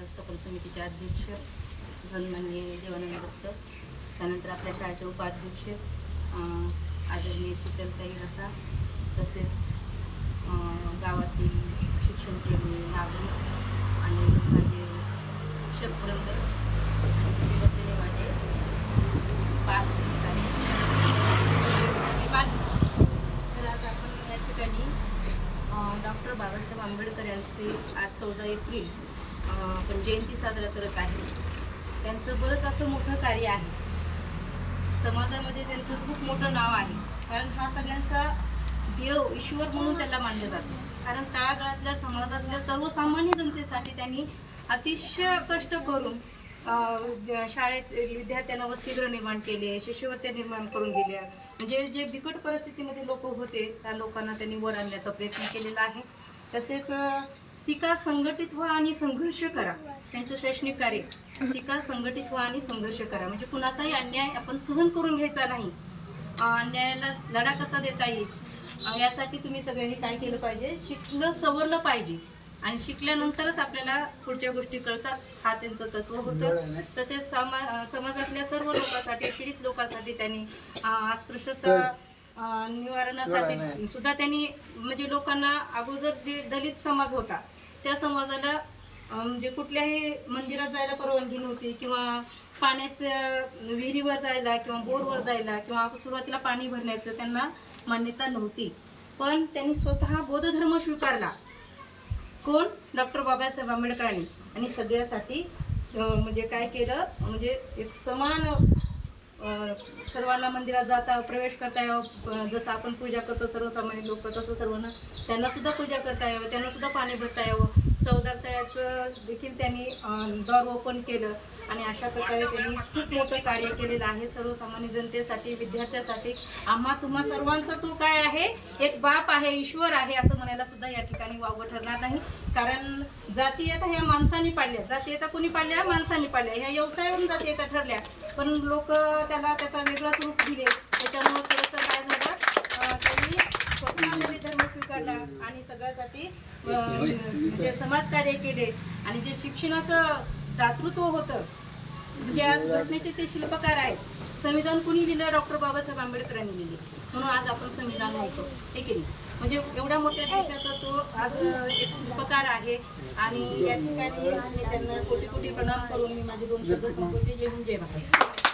व्यवस्थापन समितीचे अध्यक्ष सन्माननीय देवानंद दत्त, त्यानंतर आपल्या शाळेचे उपाध्यक्ष आदरणीय शीतलताई रसा, तसेच गावातील शिक्षणप्रेमी नागरिक आणि माझे शिक्षक पुरंदर तिथे बसलेले माझे 5 ठिकाणी. तर आज आपण या ठिकाणी डॉक्टर बाबासाहेब आंबेडकर यांची आज 14 एप्रिल आपण जयंती साजरा करत आहे. त्यांचं बरंच असं मोठं कार्य आहे. समाजामध्ये त्यांचं खूप मोठं नाव आहे, कारण हा सगळ्यांचा देव ईश्वर म्हणून त्याला मानलं जातं. कारण तळागाळातल्या समाजातल्या सर्वसामान्य जनतेसाठी त्यांनी अतिशय कष्ट करून शाळेत विद्यार्थ्यांना वसतिगृह निर्माण केले, शिष्यवृत्त्या निर्माण करून दिल्या. म्हणजे जे बिकट परिस्थितीमध्ये लोक होते त्या लोकांना त्यांनी वर आणण्याचा प्रयत्न केलेला आहे. तसेच शिका, संघटित व्हा आणि संघर्ष करा, त्यांचं शैक्षणिक कार्य. शिका, संघटित व्हा आणि संघर्ष करा म्हणजे कुणाचाही अन्याय आपण सहन करून घ्यायचा नाही. अन्यायाला लढा कसा देता येईल यासाठी तुम्ही सगळ्यांनी काय केलं पाहिजे, शिकलं सवरलं पाहिजे. आणि शिकल्यानंतरच आपल्याला पुढच्या गोष्टी कळतात, हा त्यांचं तत्व होतं. तसेच समाजातल्या सर्व लोकांसाठी, पीडित लोकांसाठी त्यांनी अस्पृश्यता निवारणासाठी सुद्धा त्यांनी म्हणजे लोकांना अगोदर जे दलित समाज होता त्या समाजाला म्हणजे कुठल्याही मंदिरात जायला परवानगी नव्हती, किंवा पाण्याच्या विहिरीवर जायला किंवा बोरवर जायला किंवा सुरुवातीला पाणी भरण्याचं त्यांना मान्यता नव्हती. पण त्यांनी स्वतः बौद्ध धर्म स्वीकारला. कोण? डॉक्टर बाबासाहेब आंबेडकरांनी. आणि सगळ्यासाठी म्हणजे काय केलं, म्हणजे एक समान सर्वांना मंदिरात जाता प्रवेश करता यावं. जसं आपण पूजा करतो सर्वसामान्य लोक, तसं सर्वांना त्यांना सुद्धा पूजा करता यावं, त्यांना सुद्धा पाणी भरता यावं. चौदार तळ्याचं देखील त्यांनी द्वार ओपन केलं. आणि अशा प्रकारे त्यांनी खूप मोठं कार्य केलेलं आहे सर्वसामान्य जनतेसाठी, विद्यार्थ्यांसाठी. आम्हा तुम्हा सर्वांचा तो काय आहे, एक बाप आहे, ईश्वर आहे असं म्हणायला सुद्धा या ठिकाणी वावगं ठरणार नाही. कारण जातीयता ह्या माणसांनी पाडल्या, जातीयता कोणी पाडल्या? माणसांनी पाडल्या. ह्या व्यवसायावरून जातीयता ठरल्या, पण लोक त्याचा वेगळाच रूप दिले. त्याच्यामुळं थोडंसं काय झालं, त्यांनी स्वतःमध्ये धर्म स्वीकारला आणि सगळ्यासाठी म्हणजे समाजकार्य केले. आणि जे शिक्षणाचं दातृत्व होतं, म्हणजे आज घटनेचे ते शिल्पकार आहेत. संविधान कुणी लिहिलं? डॉक्टर बाबासाहेब आंबेडकरांनी लिहिले, म्हणून आज आपण संविधान होतो, हे की नाही. म्हणजे एवढ्या मोठ्या देशाचा तो आज एक शिल्पकार आहे. आणि या ठिकाणी त्यांना कोटी कोटी प्रणाम करून मी माझे 2 शब्द संपवते. जय हिंद, जय भारत.